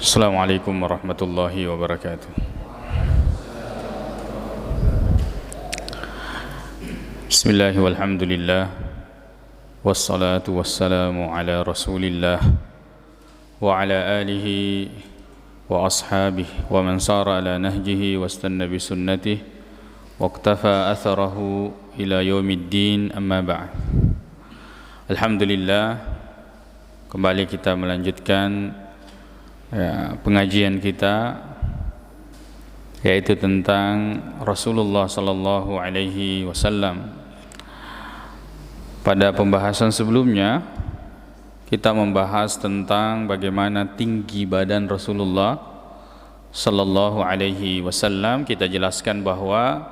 Assalamualaikum warahmatullahi wabarakatuh. Bismillah walhamdulillah wassalatu wassalamu ala rasulillah wa ala alihi wa ashabihi wa man sara ala nahjihi wastanna bi sunnatihi waqtafa atharahu ila yaumiddin, amma ba'd. Alhamdulillah, kembali kita melanjutkan pengajian kita, yaitu tentang Rasulullah sallallahu alaihi wasallam. Pada pembahasan sebelumnya kita membahas tentang bagaimana tinggi badan Rasulullah sallallahu alaihi wasallam. Kita jelaskan bahwa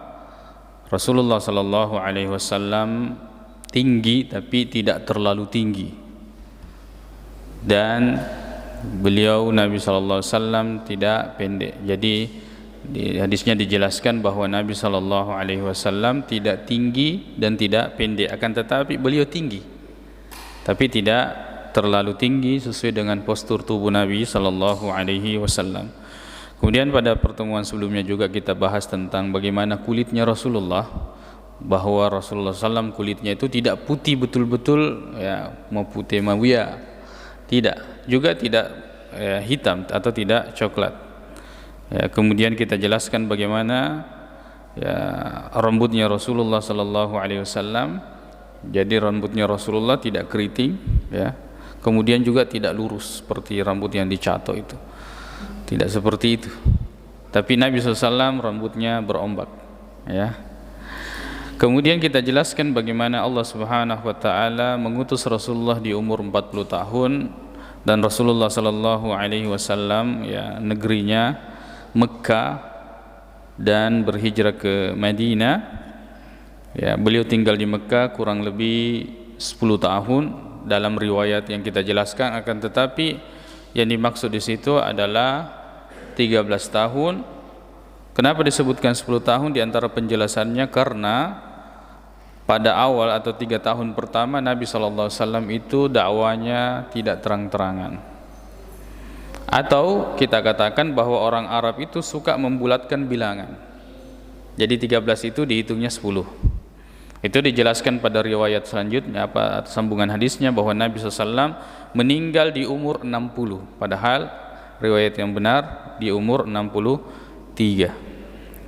Rasulullah sallallahu alaihi wasallam tinggi tapi tidak terlalu tinggi, dan beliau Nabi SAW tidak pendek. Jadi di hadisnya dijelaskan bahwa Nabi SAW tidak tinggi dan tidak pendek, akan tetapi beliau tinggi tapi tidak terlalu tinggi, sesuai dengan postur tubuh Nabi SAW. Kemudian pada pertemuan sebelumnya juga kita bahas tentang bagaimana kulitnya Rasulullah, bahwa Rasulullah SAW kulitnya itu tidak putih betul-betul, mau putih mawia, tidak, juga tidak hitam atau tidak coklat. Kemudian kita jelaskan bagaimana rambutnya Rasulullah sallallahu alaihi wasallam. Jadi rambutnya Rasulullah tidak keriting, kemudian juga tidak lurus seperti rambut yang dicatok itu, tidak seperti itu. Tapi Nabi SAW rambutnya berombak, Kemudian kita jelaskan bagaimana Allah Subhanahu wa taala mengutus Rasulullah di umur 40 tahun, dan Rasulullah sallallahu alaihi wasallam negerinya Mekah dan berhijrah ke Madinah. Beliau tinggal di Mekah kurang lebih 10 tahun dalam riwayat yang kita jelaskan, akan tetapi yang dimaksud di situ adalah 13 tahun. Kenapa disebutkan 10 tahun? Di antara penjelasannya karena pada awal atau 3 tahun pertama Nabi SAW itu dakwanya tidak terang-terangan, atau kita katakan bahwa orang Arab itu suka membulatkan bilangan. Jadi 13 itu dihitungnya 10. Itu dijelaskan pada riwayat selanjutnya, sambungan hadisnya, bahwa Nabi SAW meninggal di umur 60, padahal riwayat yang benar di umur 63.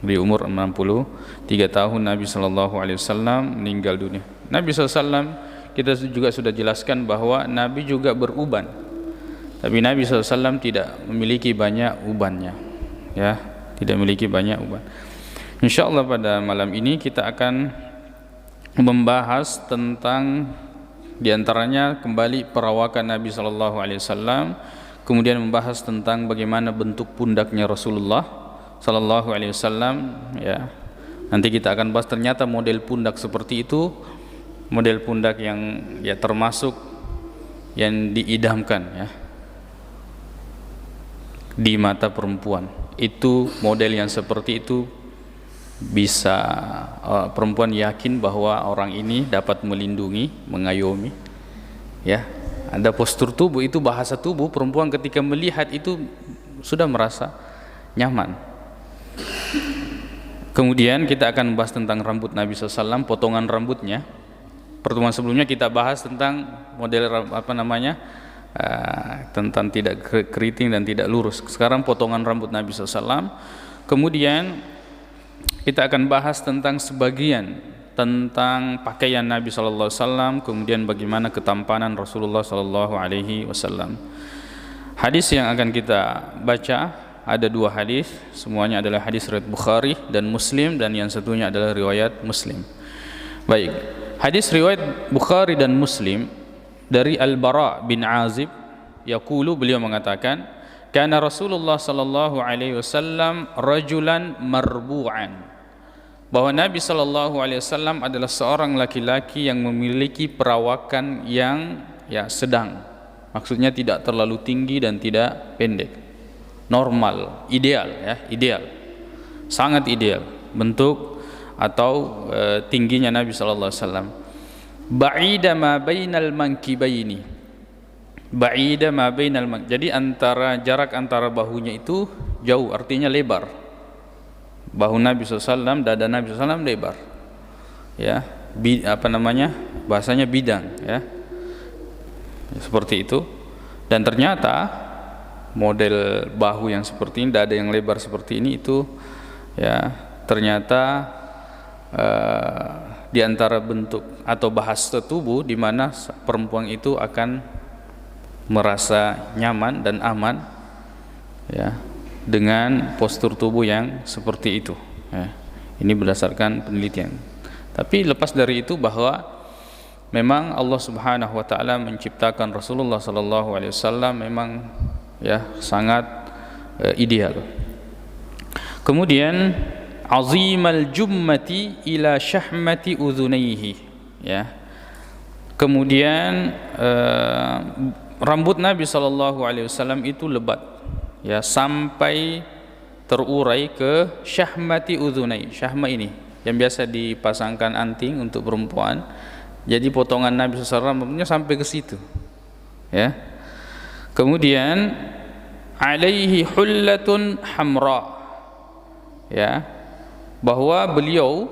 Di umur 63 tahun Nabi SAW meninggal dunia. Nabi SAW kita juga sudah jelaskan bahwa Nabi juga beruban, tapi Nabi SAW tidak memiliki banyak ubannya, tidak memiliki banyak uban. InsyaAllah pada malam ini kita akan membahas tentang diantaranya kembali perawakan Nabi SAW, kemudian membahas tentang bagaimana bentuk pundaknya Rasulullah sallallahu alaihi wasallam. Nanti kita akan bahas ternyata model pundak seperti itu, model pundak yang termasuk yang diidamkan di mata perempuan. Itu model yang seperti itu bisa perempuan yakin bahwa orang ini dapat melindungi, mengayomi. Ada postur tubuh, itu bahasa tubuh perempuan ketika melihat itu sudah merasa nyaman. Kemudian kita akan membahas tentang rambut Nabi SAW, potongan rambutnya. Pertemuan sebelumnya kita bahas tentang model tentang tidak keriting dan tidak lurus. Sekarang potongan rambut Nabi SAW. Kemudian kita akan bahas tentang sebagian tentang pakaian Nabi SAW, kemudian bagaimana ketampanan Rasulullah SAW. Hadis yang akan kita baca ada 2 hadis, semuanya adalah hadis riwayat Bukhari dan Muslim, dan yang satunya adalah riwayat Muslim. Baik, hadis riwayat Bukhari dan Muslim dari Al-Bara bin Azib, yaqulu, beliau mengatakan, kana Rasulullah sallallahu alaihi wasallam rajulan marbu'an, bahwa Nabi sallallahu alaihi wasallam adalah seorang laki-laki yang memiliki perawakan yang sedang, maksudnya tidak terlalu tinggi dan tidak pendek, normal, ideal, ideal, sangat ideal bentuk atau tingginya Nabi sallallahu alaihi wasallam. Ba'ida ma bainal mankibaini, ba'ida ma bainal jadi jarak antara bahunya itu jauh, artinya lebar. Bahu Nabi SAW, dada Nabi SAW lebar. Ya, bahasanya bidang, ya. Seperti itu. Dan ternyata model bahu yang seperti ini, dada yang lebar seperti ini itu, ya, ternyata di antara bentuk atau bahasa tubuh di mana perempuan itu akan merasa nyaman dan aman, ya, dengan postur tubuh yang seperti itu, ya. Ini berdasarkan penelitian. Tapi lepas dari itu bahwa memang Allah Subhanahu wa taala menciptakan Rasulullah sallallahu alaihi wasallam memang, ya, sangat ideal. Kemudian azimal jummati ila syahmati udhunaihi, ya. Kemudian rambut Nabi sallallahu alaihi wasallam itu lebat, ya, sampai terurai ke syahmati udhunai. Syahma ini yang biasa dipasangkan anting untuk perempuan. Jadi potongan Nabi sallallahu alaihi wasallam sampai ke situ, ya. Kemudian alaihi hullatun hamra, ya, bahwa beliau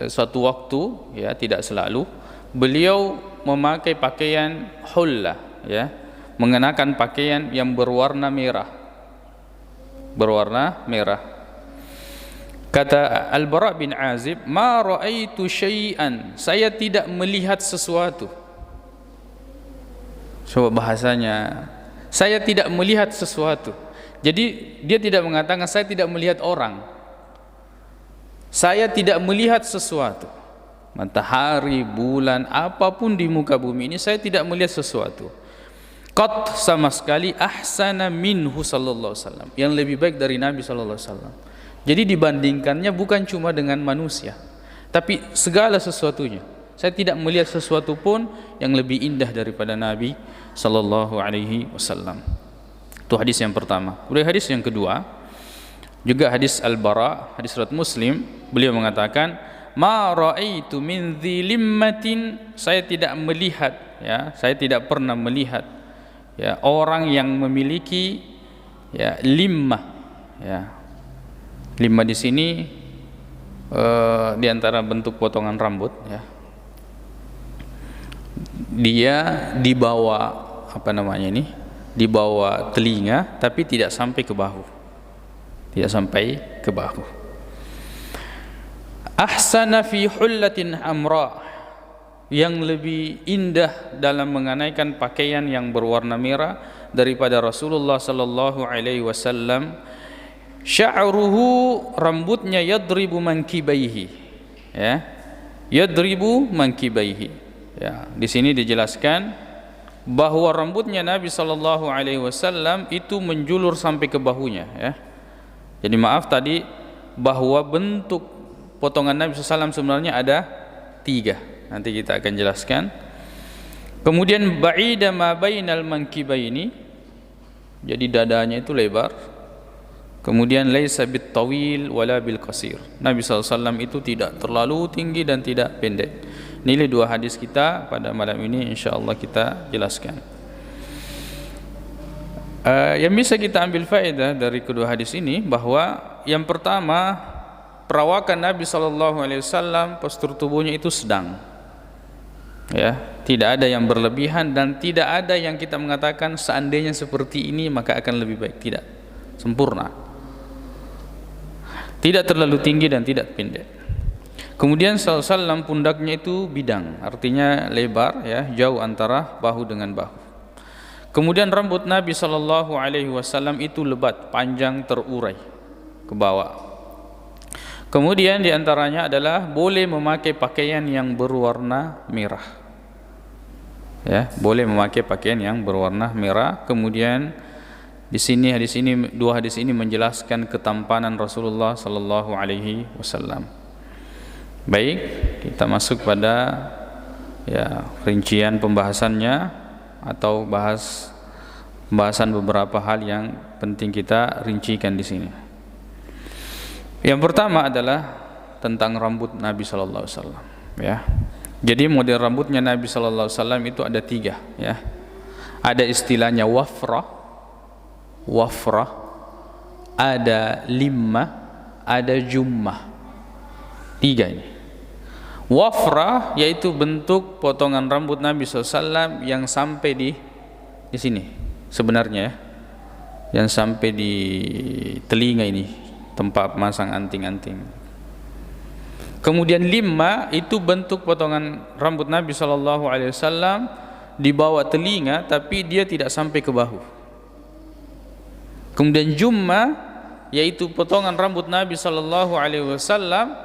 suatu waktu, ya, tidak selalu, beliau memakai pakaian hullah, ya, mengenakan pakaian yang berwarna merah. Kata Al-Bara bin Azib, ma ra'aitu syai'an, saya tidak melihat sesuatu. Coba bahasanya, saya tidak melihat sesuatu. Jadi dia tidak mengatakan saya tidak melihat orang, saya tidak melihat sesuatu, matahari, bulan, apapun di muka bumi ini saya tidak melihat sesuatu. Qat, sama sekali, ahsana minhu sallallahu alaihi wasallam, yang lebih baik dari Nabi sallallahu alaihi wasallam. Jadi dibandingkannya bukan cuma dengan manusia, tapi segala sesuatunya. Saya tidak melihat sesuatu pun yang lebih indah daripada Nabi sallallahu alaihi wasallam. Itu hadis yang pertama. Kemudian hadis yang kedua, juga hadis Al-Bara, hadis riwayat Muslim, beliau mengatakan, ma raaitu min dhilimmatin, saya tidak melihat, ya, saya tidak pernah melihat, ya, orang yang memiliki, ya, limmah, ya. Limmah di sini di antara bentuk potongan rambut, ya. Dia di bawah di bawah telinga, tapi tidak sampai ke bahu. Tidak sampai ke bahu. Ahsana fi hullatin amra, yang lebih indah dalam mengenaikan pakaian yang berwarna merah daripada Rasulullah sallallahu alaihi wasallam. Sya'ruhu, rambutnya, yadribu mankibaihi, ya, yadribu mankibaihi, ya. Di sini dijelaskan bahwa rambutnya Nabi sallallahu alaihi wasallam itu menjulur sampai ke bahunya, ya. Jadi maaf tadi bahwa bentuk potongan Nabi SAW sebenarnya ada 3. Nanti kita akan jelaskan. Kemudian ba'ida ma bainal mankibaini, jadi dadanya itu lebar. Kemudian laisa bit tawil wala bil qasir, Nabi SAW itu tidak terlalu tinggi dan tidak pendek. Nilai 2 hadis kita pada malam ini insyaallah kita jelaskan. Yang bisa kita ambil faedah dari kedua hadis ini, bahwa yang pertama, perawakan Nabi SAW, postur tubuhnya itu sedang, ya, tidak ada yang berlebihan dan tidak ada yang kita mengatakan seandainya seperti ini maka akan lebih baik. Tidak, sempurna, tidak terlalu tinggi dan tidak pendek. Kemudian SAW pundaknya itu bidang, artinya lebar, ya, jauh antara bahu dengan bahu. Kemudian rambut Nabi SAW itu lebat, panjang, terurai ke bawah. Kemudian diantaranya adalah boleh memakai pakaian yang berwarna merah, ya, boleh memakai pakaian yang berwarna merah. Kemudian di sini dua hadis ini menjelaskan ketampanan Rasulullah sallallahu alaihi wasallam. Baik, kita masuk pada, ya, rincian pembahasannya atau pembahasan beberapa hal yang penting kita rincikan di sini. Yang pertama adalah tentang rambut Nabi sallallahu alaihi wasallam, ya. Jadi model rambutnya Nabi sallallahu alaihi wasallam itu ada 3, ya. Ada istilahnya wafrah, ada limmah, ada jummah. 3 ini. Wafrah yaitu bentuk potongan rambut Nabi SAW yang sampai di sini sebenarnya ya, yang sampai di telinga ini, tempat masang anting-anting. Kemudian limma itu bentuk potongan rambut Nabi SAW di bawah telinga, tapi dia tidak sampai ke bahu. Kemudian jumma yaitu potongan rambut Nabi SAW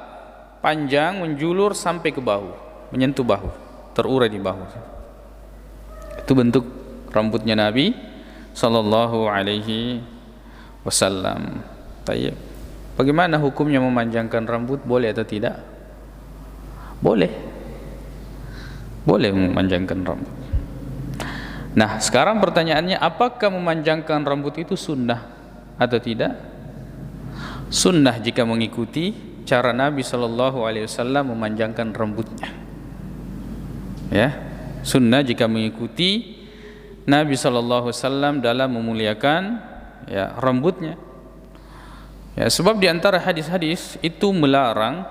panjang menjulur sampai ke bahu, menyentuh bahu, terurai di bahu. Itu bentuk rambutnya Nabi sallallahu alaihi wasallam. Tayyib. Bagaimana hukumnya memanjangkan rambut, boleh atau tidak? Boleh. Boleh memanjangkan rambut. Nah, sekarang pertanyaannya, apakah memanjangkan rambut itu sunnah atau tidak? Sunnah jika mengikuti cara Nabi SAW memanjangkan rambutnya. Ya, sunnah jika mengikuti Nabi SAW dalam memuliakan ya rambutnya. Ya, sebab di antara hadis-hadis itu melarang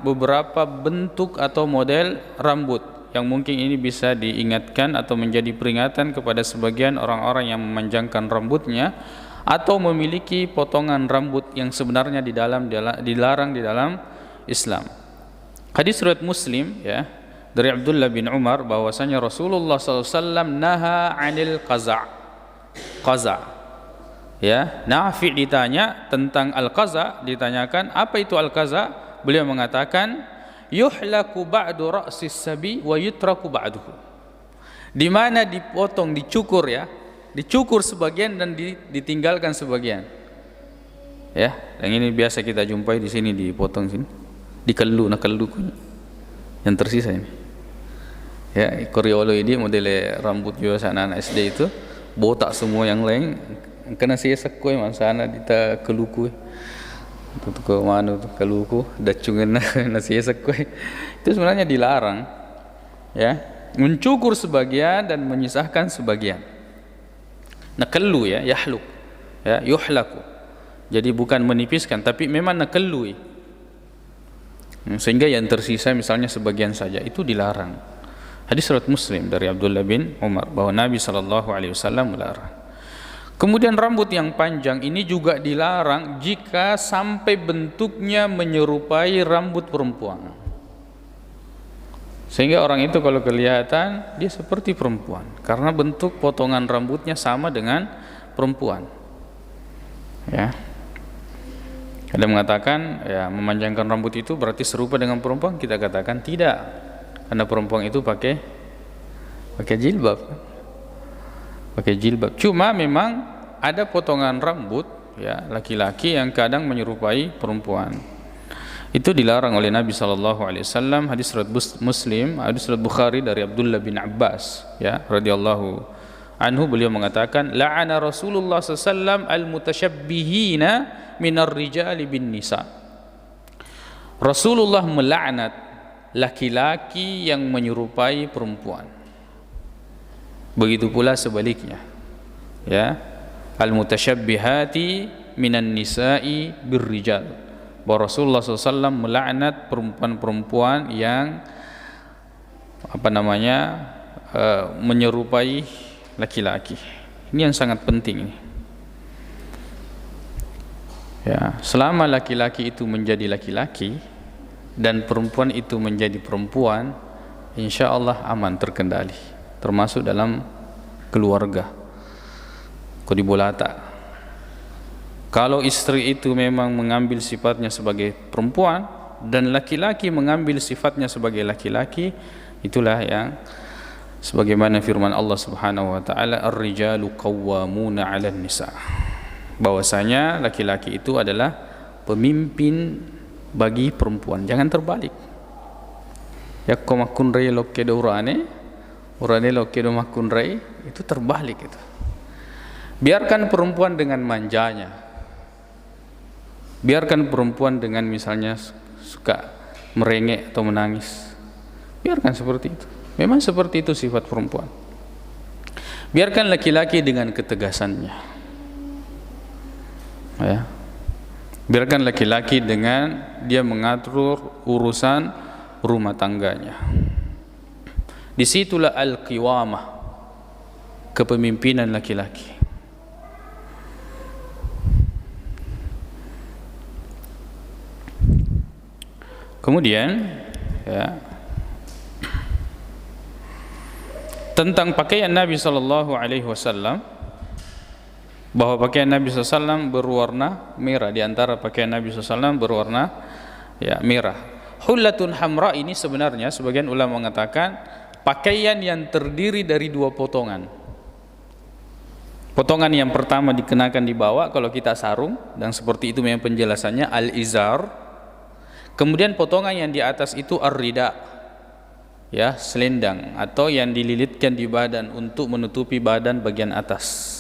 beberapa bentuk atau model rambut yang mungkin ini bisa diingatkan atau menjadi peringatan kepada sebagian orang-orang yang memanjangkan rambutnya atau memiliki potongan rambut yang sebenarnya dilarang di dalam Islam. Hadis riwayat Muslim ya dari Abdullah bin Umar bahwasanya Rasulullah SAW naha 'anil qaza'. Ya, Nafi' ditanya tentang al-qaza', ditanyakan apa itu al-qaza', beliau mengatakan yuhlaku ba'du ra'sis sabi wa yutraku ba'duhu. Di mana dipotong, dicukur ya, dicukur sebagian dan ditinggalkan sebagian. Ya, yang ini biasa kita jumpai di sini, dipotong sini, dikellu yang tersisa ini. Ya, koreolo ini model rambut biasa anak SD itu, botak semua yang lain kena siesak koi mansana dita keluku. Itu ke mana tuh keluku, dacungan na siesak koi. Itu sebenarnya dilarang. Ya, mencukur sebagian dan menyisahkan sebagian. Nakallu ya, yahluk ya, yuhlaku. Jadi bukan menipiskan, tapi memang nakallu. Sehingga yang tersisa misalnya sebagian saja, itu dilarang. Hadis riwayat Muslim dari Abdullah bin Umar bahwa Nabi SAW melarang. Kemudian rambut yang panjang ini juga dilarang jika sampai bentuknya menyerupai rambut perempuan. Sehingga orang itu kalau kelihatan dia seperti perempuan karena bentuk potongan rambutnya sama dengan perempuan. Ya. Ada mengatakan ya memanjangkan rambut itu berarti serupa dengan perempuan, kita katakan tidak. Karena perempuan itu pakai jilbab. Pakai jilbab. Cuma memang ada potongan rambut ya laki-laki yang kadang menyerupai perempuan. Itu dilarang oleh Nabi SAW. Hadis riwayat Muslim, hadis riwayat Bukhari dari Abdullah bin Abbas ya radhiyallahu anhu, beliau mengatakan la'ana Rasulullah SAW al-mutasyabbihina minar rijali bin nisa. Rasulullah melaknat laki-laki yang menyerupai perempuan. Begitu pula sebaliknya. Ya, al-mutasyabbihati minan nisa'i birrijal. Bahwa Rasulullah SAW melaknat perempuan-perempuan yang menyerupai laki-laki. Ini yang sangat penting ini. Ya, selama laki-laki itu menjadi laki-laki dan perempuan itu menjadi perempuan, insya Allah aman, terkendali, termasuk dalam keluarga. Kodibolata. Kalau istri itu memang mengambil sifatnya sebagai perempuan dan laki-laki mengambil sifatnya sebagai laki-laki, itulah yang sebagaimana firman Allah Subhanahu wa taala, ar-rijalu qawwamuna 'alan nisa. Bahwasanya laki-laki itu adalah pemimpin bagi perempuan, jangan terbalik. Yakko makunrai lokkedo urane lokkedo makunrai, itu terbalik itu. Biarkan perempuan dengan manjanya. Biarkan perempuan dengan misalnya suka merengek atau menangis. Biarkan seperti itu. Memang seperti itu sifat perempuan. Biarkan laki-laki dengan ketegasannya. Ya. Biarkan laki-laki dengan dia mengatur urusan rumah tangganya. Disitulah al-qiwamah, kepemimpinan laki-laki. Kemudian ya, tentang pakaian Nabi sallallahu alaihi wasallam, bahwa pakaian Nabi SAW berwarna merah, di antara pakaian Nabi SAW berwarna ya merah. Hullatun hamra ini sebenarnya sebagian ulama mengatakan pakaian yang terdiri dari dua potongan. Potongan yang pertama dikenakan di bawah kalau kita sarung, dan seperti itu memang penjelasannya al-izar. Kemudian potongan yang di atas itu ar-rida, ya, selendang atau yang dililitkan di badan untuk menutupi badan bagian atas.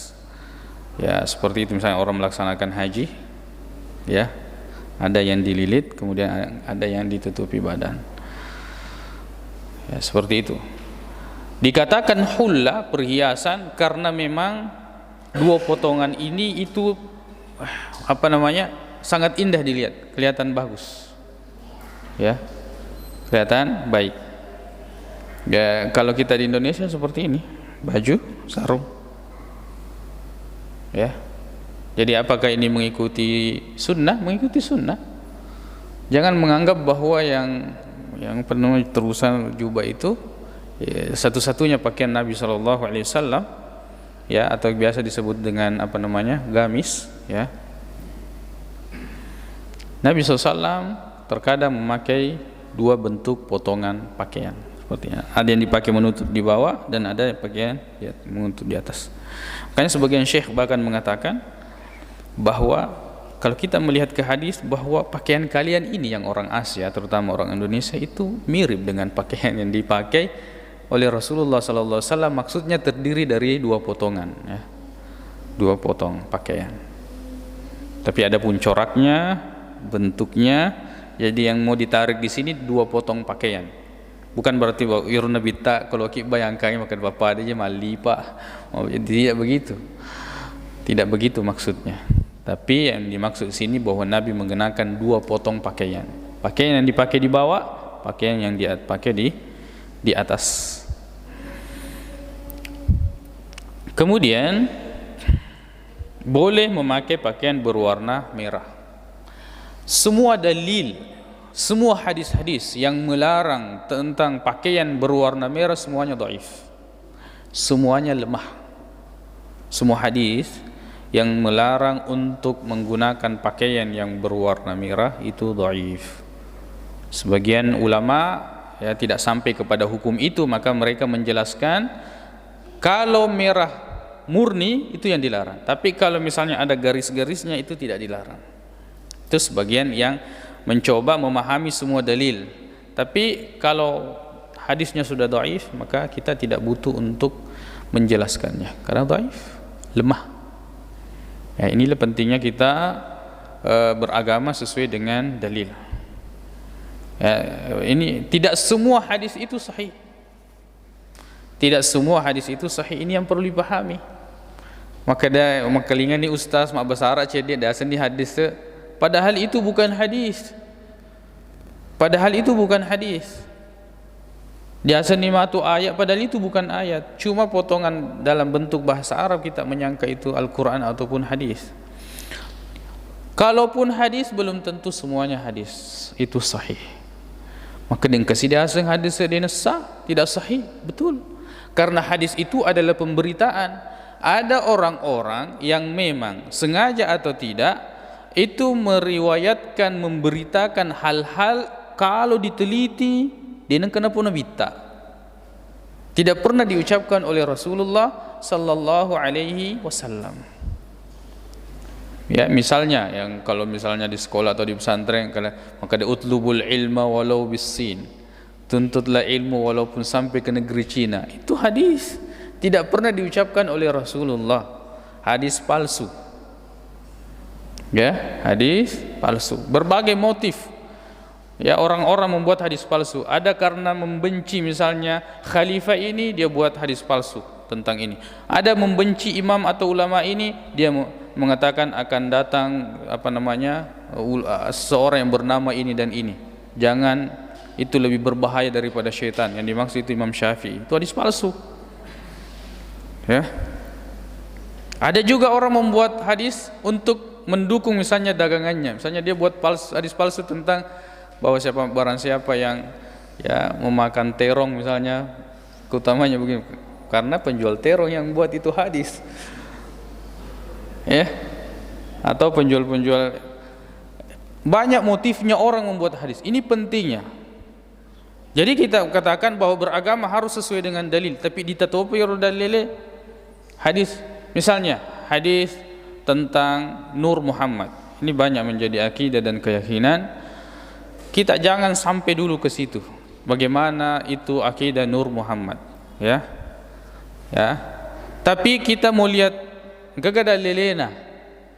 Ya, seperti itu misalnya orang melaksanakan haji, ya, ada yang dililit, kemudian ada yang ditutupi badan. Ya, seperti itu. Dikatakan hulla, perhiasan, karena memang dua potongan ini itu sangat indah dilihat, kelihatan bagus. Ya, kelihatan baik. Ya, kalau kita di Indonesia seperti ini, baju, sarung. Ya, jadi apakah ini mengikuti sunnah? Mengikuti sunnah. Jangan menganggap bahwa yang penuh terusan jubah itu ya, satu-satunya pakaian Nabi SAW, ya, atau biasa disebut dengan gamis. Ya, Nabi SAW terkadang memakai dua bentuk potongan pakaian sepertinya. Ada yang dipakai menutup di bawah dan ada yang pakaian ya, menutup di atas. Makanya sebagian syekh bahkan mengatakan bahwa kalau kita melihat ke hadis bahwa pakaian kalian ini yang orang Asia, terutama orang Indonesia, itu mirip dengan pakaian yang dipakai oleh Rasulullah SAW. Maksudnya terdiri dari dua potongan, ya, dua potong pakaian. Tapi ada pun coraknya, bentuknya. Jadi yang mau ditarik di sini dua potong pakaian. Bukan berarti bahwa irna bita kalau kita bayangkan makan bapak aja mali pak. Oh, tidak begitu. Tidak begitu maksudnya. Tapi yang dimaksud sini bahwa Nabi mengenakan dua potong pakaian. Pakaian yang dipakai di bawah, pakaian yang dipakai di atas. Kemudian boleh memakai pakaian berwarna merah. Semua dalil, semua hadis-hadis yang melarang tentang pakaian berwarna merah semuanya dhaif. Semuanya lemah. Semua hadis yang melarang untuk menggunakan pakaian yang berwarna merah itu dhaif. Sebagian ulama ya tidak sampai kepada hukum itu, maka mereka menjelaskan kalau merah murni itu yang dilarang. Tapi kalau misalnya ada garis-garisnya itu tidak dilarang. Itu sebagian yang mencoba memahami semua dalil. Tapi kalau hadisnya sudah dhaif, maka kita tidak butuh untuk menjelaskannya karena dhaif, lemah. Ya, inilah pentingnya kita beragama sesuai dengan dalil. Ya, ini tidak semua hadis itu sahih. Tidak semua hadis itu sahih. Ini yang perlu dipahami. Maka lingan ni ustaz mak bahasa Arab cedek dasar ni hadis tu. Padahal itu bukan hadis. Padahal itu bukan hadis. Di asal nimatu ayat, padahal itu bukan ayat. Cuma potongan dalam bentuk bahasa Arab kita menyangka itu Al-Quran ataupun hadis. Kalaupun hadis, belum tentu semuanya hadis itu sahih. Maka dengan kesidasan hadis dia sah, tidak sahih, betul. Karena hadis itu adalah pemberitaan. Ada orang-orang yang memang sengaja atau tidak itu meriwayatkan, memberitakan hal-hal kalau diteliti dia kena pun bita. Tidak pernah diucapkan oleh Rasulullah sallallahu alaihi wasallam. Ya, misalnya yang kalau misalnya di sekolah atau di pesantren maka ada utlubul ilma walau bisin. Tuntutlah ilmu walaupun sampai ke negeri Cina. Itu hadis. Tidak pernah diucapkan oleh Rasulullah. Hadis palsu. Ya, hadis palsu. Berbagai motif. Ya, orang-orang membuat hadis palsu. Ada karena membenci misalnya khalifah ini, dia buat hadis palsu tentang ini. Ada membenci imam atau ulama ini, dia mengatakan akan datang seorang yang bernama ini dan ini. Jangan, itu lebih berbahaya daripada syaitan. Yang dimaksud itu Imam Syafi'i. Itu hadis palsu. Ya. Ada juga orang membuat hadis untuk mendukung misalnya dagangannya. Misalnya dia buat hadis palsu tentang bahwa barang siapa yang ya memakan terong misalnya, keutamanya begini, karena penjual terong yang buat itu hadis, ya, atau penjual-penjual, banyak motifnya orang membuat hadis. Ini pentingnya. Jadi kita katakan bahwa beragama harus sesuai dengan dalil, tapi ditatopi dalil hadis. Misalnya hadis tentang Nur Muhammad, ini banyak menjadi akidah dan keyakinan. Kita jangan sampai dulu ke situ. Bagaimana itu akidah Nur Muhammad, ya, ya. Tapi kita mau lihat gak ada dalilnya.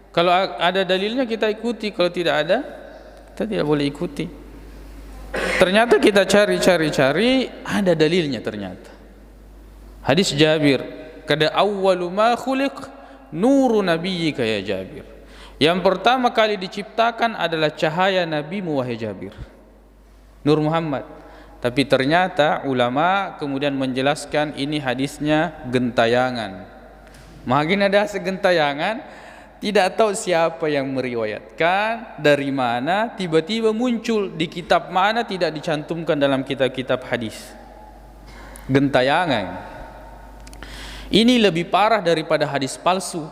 Kalau ada dalilnya kita ikuti, kalau tidak ada kita tidak boleh ikuti. Ternyata kita cari, ada dalilnya ternyata. Hadis Jabir, kada awwalu ma khuliq nuru nabiyyika ya Jabir. Yang pertama kali diciptakan adalah cahaya nabimu wahai Jabir, Nur Muhammad. Tapi ternyata ulama kemudian menjelaskan ini hadisnya gentayangan. Makin ada segentayangan, tidak tahu siapa yang meriwayatkan, dari mana, tiba-tiba muncul di kitab mana, tidak dicantumkan dalam kitab-kitab hadis. Gentayangan. Ini lebih parah daripada hadis palsu.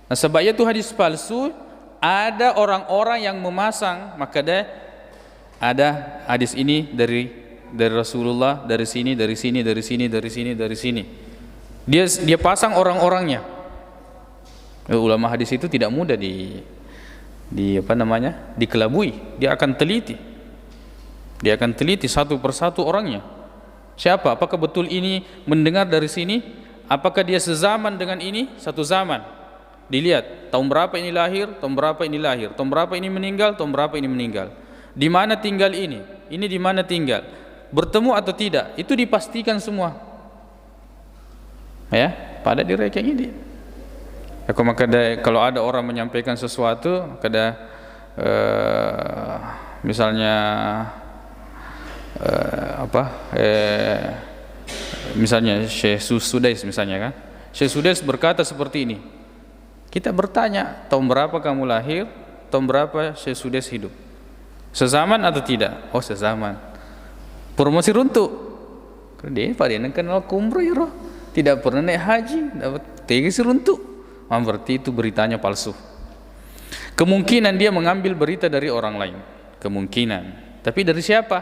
Nah, sebabnya itu hadis palsu, ada orang-orang yang memasang, maka ada hadis ini dari Rasulullah, dari sini. Dia pasang orang-orangnya. Ulama hadis itu tidak mudah dikelabui. Dia akan teliti satu persatu orangnya. Siapa? Apakah betul ini mendengar dari sini? Apakah dia sezaman dengan ini? Satu zaman. Dilihat tahun berapa ini lahir, tahun berapa ini lahir, tahun berapa ini meninggal, tahun berapa ini meninggal. Di mana tinggal ini di mana tinggal, bertemu atau tidak, itu dipastikan semua. Ya, pada diri kayak gini. Ya, kalau ada orang menyampaikan sesuatu, misalnya misalnya Syekh Sudais misalnya kan, Syekh Sudais berkata seperti ini. Kita bertanya, tahun berapa kamu lahir, tahun berapa Syekh Sudais hidup? Sezaman atau tidak? Oh, sezaman. Promosi runtuh. Dia kenal kumroh ya, tidak pernah naik haji, dapat tegis runtuh. Berarti itu beritanya palsu. Kemungkinan dia mengambil berita dari orang lain, kemungkinan. Tapi dari siapa?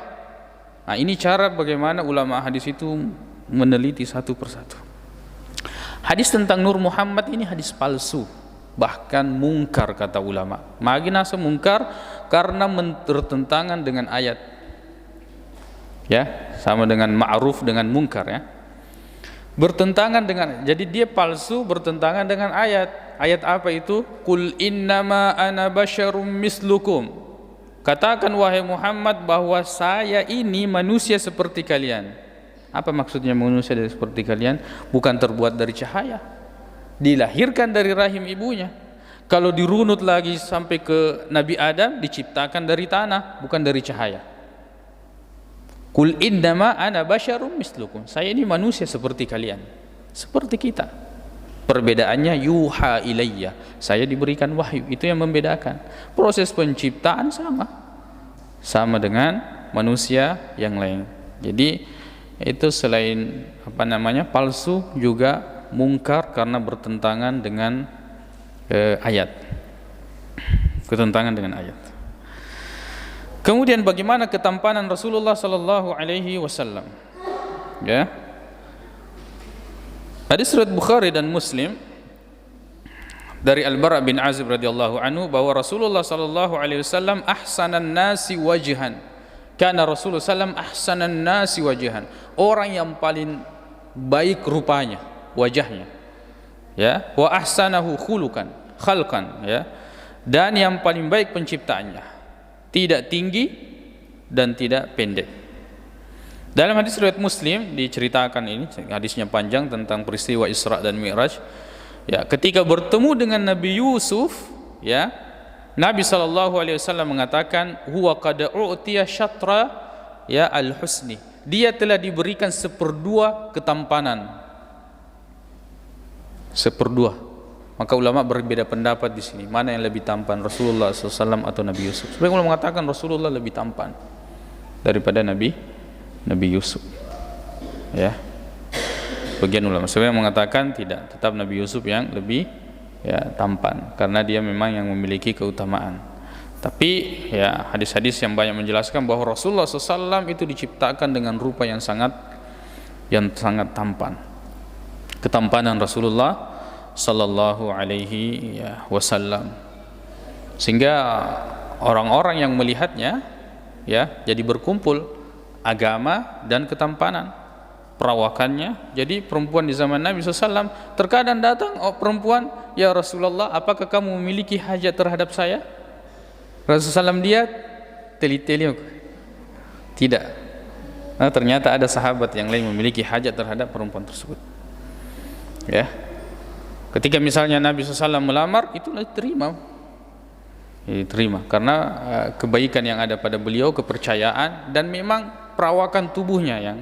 Nah, ini cara bagaimana ulama hadis itu meneliti satu persatu. Hadis tentang Nur Muhammad ini hadis palsu, bahkan mungkar kata ulama. Maginasa mungkar karena bertentangan dengan ayat. Ya, sama dengan ma'ruf dengan mungkar ya. Bertentangan dengan, jadi dia palsu bertentangan dengan ayat. Ayat apa itu? Qul innama ana basyarum mislukum. Katakan wahai Muhammad bahwa saya ini manusia seperti kalian. Apa maksudnya manusia seperti kalian? Bukan terbuat dari cahaya, dilahirkan dari rahim ibunya. Kalau dirunut lagi sampai ke Nabi Adam, diciptakan dari tanah, bukan dari cahaya. Qul innama ana basyarum mislukum. Saya ini manusia seperti kalian, seperti kita. Perbedaannya yuha ilayya, saya diberikan wahyu, itu yang membedakan. Proses penciptaan sama dengan manusia yang lain. Jadi itu selain palsu juga mungkar karena bertentangan dengan ayat. Bertentangan dengan ayat. Kemudian bagaimana ketampanan Rasulullah sallallahu alaihi wasallam? Ya. Hadis riwayat Bukhari dan Muslim dari Al-Bara' bin Azib radhiyallahu anhu bahwa Rasulullah sallallahu alaihi wasallam ahsanan nasi wajhan. Kana Rasulullah sallam ahsanan nasi wajhan. Orang yang paling baik rupanya, wajahnya. Ya, wa ahsanahu khuluqan, khalqan, ya. Dan yang paling baik penciptaannya. Tidak tinggi, dan tidak pendek. Dalam hadis riwayat Muslim diceritakan ini, hadisnya panjang tentang peristiwa Isra dan Mi'raj. Ya, ketika bertemu dengan Nabi Yusuf, ya, Nabi SAW mengatakan, huwa qad u'tiya syatra ya al-husni. Dia telah diberikan seperdua ketampanan. Seperdua. Maka ulama berbeda pendapat di sini, mana yang lebih tampan, Rasulullah SAW atau Nabi Yusuf. Sebagian ulama mengatakan Rasulullah lebih tampan daripada Nabi Yusuf. Ya. Bagian ulama sebagian mengatakan tidak, tetap Nabi Yusuf yang lebih ya tampan karena dia memang yang memiliki keutamaan. Tapi ya hadis-hadis yang banyak menjelaskan bahwa Rasulullah SAW itu diciptakan dengan rupa yang sangat tampan. Ketampanan Rasulullah sallallahu alaihi wasallam, sehingga orang-orang yang melihatnya ya jadi berkumpul agama dan ketampanan perawakannya. Jadi perempuan di zaman Nabi SAW terkadang datang perempuan, ya Rasulullah, apakah kamu memiliki hajat terhadap saya? Rasulullah SAW dia teli-teli, tidak. Nah, ternyata ada sahabat yang lain memiliki hajat terhadap perempuan tersebut. Ya, ketika misalnya Nabi SAW melamar, itulah diterima karena kebaikan yang ada pada beliau, kepercayaan, dan memang perawakan tubuhnya yang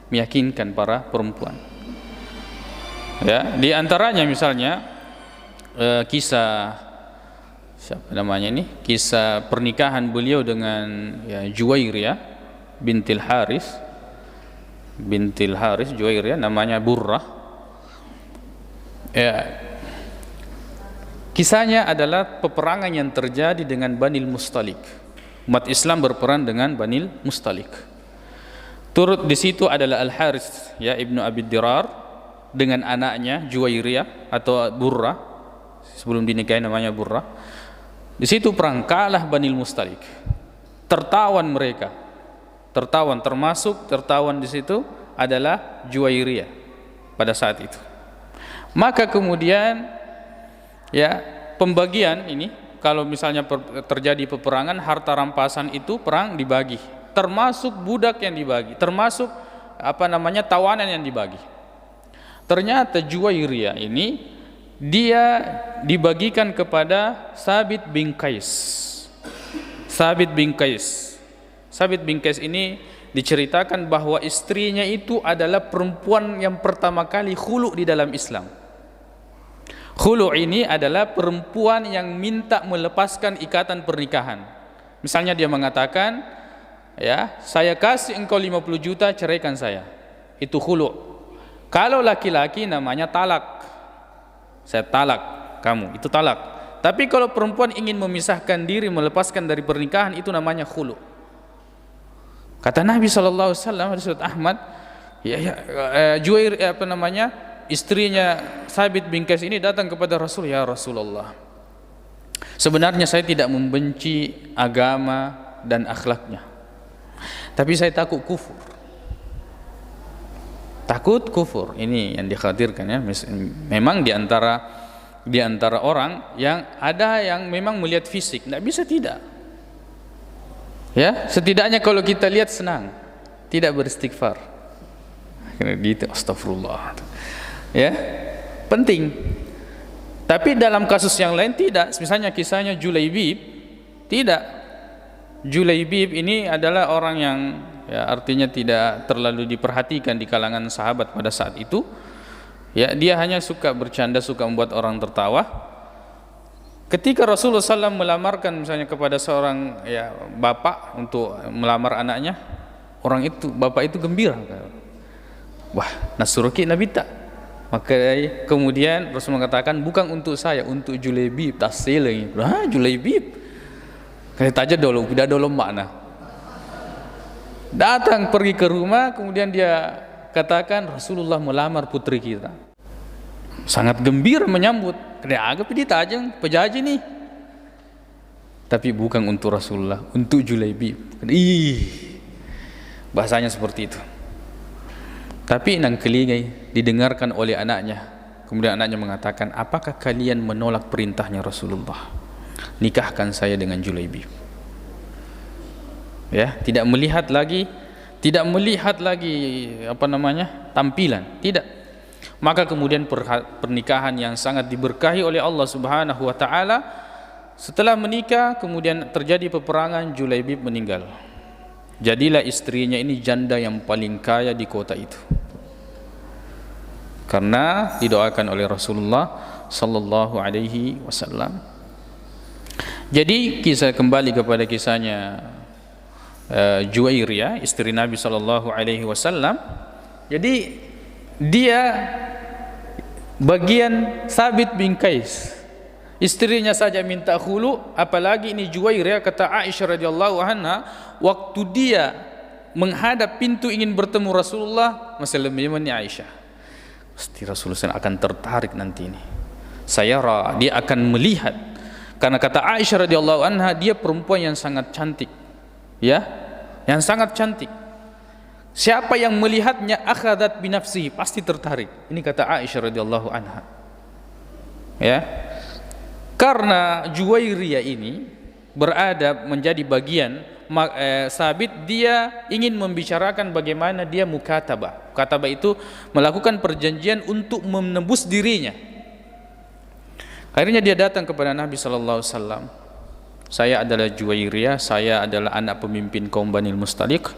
meyakinkan para perempuan. Ya, di antaranya misalnya kisah siapa namanya ini? Kisah pernikahan beliau dengan ya, Juwairiyah bintil Haris. Juwairiyah namanya Burrah. Ya, kisahnya adalah peperangan yang terjadi dengan Banil Mustalik. Umat Islam berperang dengan Banil Mustalik. Turut di situ adalah Al Haris ya Ibnu Abi Dirar dengan anaknya Juwairiyah atau Burrah, sebelum dinikahi namanya Burrah. Di situ perang, kalah Banil Mustalik. Tertawan mereka. Termasuk tertawan di situ adalah Juwairiyah pada saat itu. Maka kemudian ya pembagian ini, kalau misalnya terjadi peperangan, harta rampasan itu perang dibagi, termasuk budak yang dibagi, termasuk tawanan yang dibagi. Ternyata Juwairiyah ini dia dibagikan kepada Sabit bin Qais. Sabit bin Qais ini diceritakan bahwa istrinya itu adalah perempuan yang pertama kali khulu di dalam Islam. Khulu ini adalah perempuan yang minta melepaskan ikatan pernikahan. Misalnya dia mengatakan, ya, saya kasih engkau 50 juta, ceraikan saya. Itu khulu. Kalau laki-laki namanya talak. Saya talak kamu, itu talak. Tapi kalau perempuan ingin memisahkan diri, melepaskan dari pernikahan, itu namanya khulu. Kata Nabi SAW hadis riwayat Ahmad, istrinya Sabit bin Qais ini datang kepada Rasul, ya Rasulullah, sebenarnya saya tidak membenci agama dan akhlaknya, tapi saya takut kufur. Takut kufur ini yang dikhawatirkan ya. Memang di antara orang yang ada yang memang melihat fisik, tidak bisa tidak. Ya, setidaknya kalau kita lihat senang, tidak beristighfar. Gitu, astagfirullah. Ya, penting. Tapi dalam kasus yang lain tidak. Misalnya kisahnya Julaibib, tidak. Julaibib ini adalah orang yang ya artinya tidak terlalu diperhatikan di kalangan sahabat pada saat itu. Ya, dia hanya suka bercanda, suka membuat orang tertawa. Ketika Rasulullah SAW melamarkan misalnya kepada seorang ya bapak untuk melamar anaknya, bapak itu gembira. Wah, nasuruki Nabi tak. Maka kemudian Rasul mengatakan, bukan untuk saya, untuk Julaibib. Tasil lagi. Julaibib. Kita aja dulu, tidak dulu makna. Datang pergi ke rumah, kemudian dia katakan Rasulullah melamar putri kita. Sangat gembira menyambut. Kena agak pedih tajang, pejaji nih. Tapi bukan untuk Rasulullah, untuk Julaibib. Bahasanya seperti itu. Tapi nang kelingai didengarkan oleh anaknya. Kemudian anaknya mengatakan, apakah kalian menolak perintahnya Rasulullah? Nikahkan saya dengan Julaibib. Ya, tidak melihat lagi tampilan, tidak. Maka kemudian pernikahan yang sangat diberkahi oleh Allah Subhanahu wa taala, setelah menikah kemudian terjadi peperangan, Julaibib meninggal. Jadilah istrinya ini janda yang paling kaya di kota itu, karena didoakan oleh Rasulullah sallallahu alaihi wasallam. Jadi kembali kepada kisahnya Juwairiyah, istri Nabi sallallahu alaihi wasallam. Jadi dia bagian Sabit bin Qais, istrinya saja minta khulu, apalagi ini Juwairiyah. Kata Aisyah radhiyallahu anha, waktu dia menghadap pintu ingin bertemu Rasulullah, masih lebih Aisyah, pasti Rasulullah akan tertarik nanti ini, dia akan melihat. Karena kata Aisyah radhiyallahu anha, dia perempuan yang sangat cantik, ya, yang sangat cantik. Siapa yang melihatnya akhadat binafsihi, pasti tertarik. Ini kata Aisyah radhiyallahu anha, ya. Karena Juwairiyah ini berada menjadi bagian Sabit, dia ingin membicarakan bagaimana dia mukatabah. Mukatabah itu melakukan perjanjian untuk menebus dirinya. Akhirnya dia datang kepada Nabi sallallahu alaihi wasallam. Saya adalah Juwairiyah, saya adalah anak pemimpin kaum Banil Mustaliq.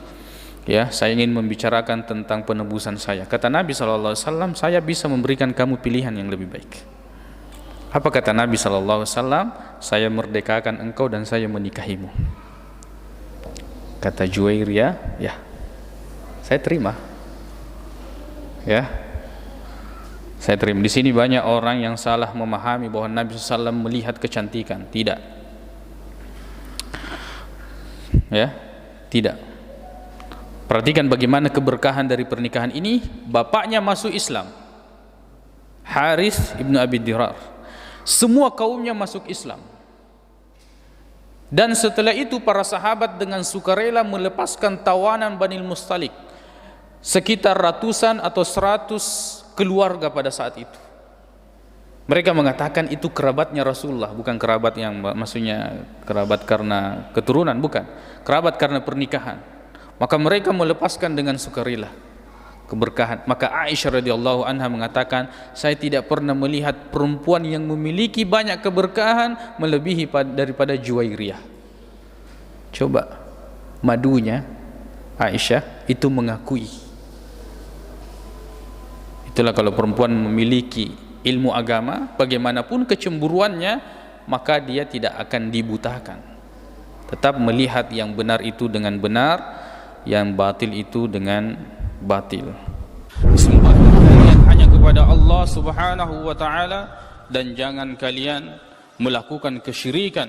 Ya, saya ingin membicarakan tentang penebusan saya. Kata Nabi sallallahu alaihi wasallam, saya bisa memberikan kamu pilihan yang lebih baik. Apa kata Nabi sallallahu alaihi wasallam? Saya merdekakan engkau dan saya menikahimu. Kata Juwairiyah, ya, saya terima. Ya, saya terima. Di sini banyak orang yang salah memahami bahwa Nabi sallallahu alaihi wasallam melihat kecantikan. Tidak. Ya, tidak. Perhatikan bagaimana keberkahan dari pernikahan ini. Bapaknya masuk Islam, Harith ibnu Abi Dirar. Semua kaumnya masuk Islam. Dan setelah itu para sahabat dengan sukarela melepaskan tawanan Banil Mustaliq, sekitar ratusan atau 100 keluarga pada saat itu. Mereka mengatakan itu kerabatnya Rasulullah, bukan kerabat yang maksudnya kerabat karena keturunan, bukan, kerabat karena pernikahan. Maka mereka melepaskan dengan sukarela keberkahan. Maka Aisyah radhiyallahu anha mengatakan, saya tidak pernah melihat perempuan yang memiliki banyak keberkahan melebihi daripada Juwairiyah. Coba madunya Aisyah itu mengakui. Itulah kalau perempuan memiliki ilmu agama, bagaimanapun kecemburuannya, maka dia tidak akan dibutakan. Tetap melihat yang benar itu dengan benar, yang batil itu dengan batil. Sembah kalian hanya kepada Allah Subhanahu wa taala, dan jangan kalian melakukan kesyirikan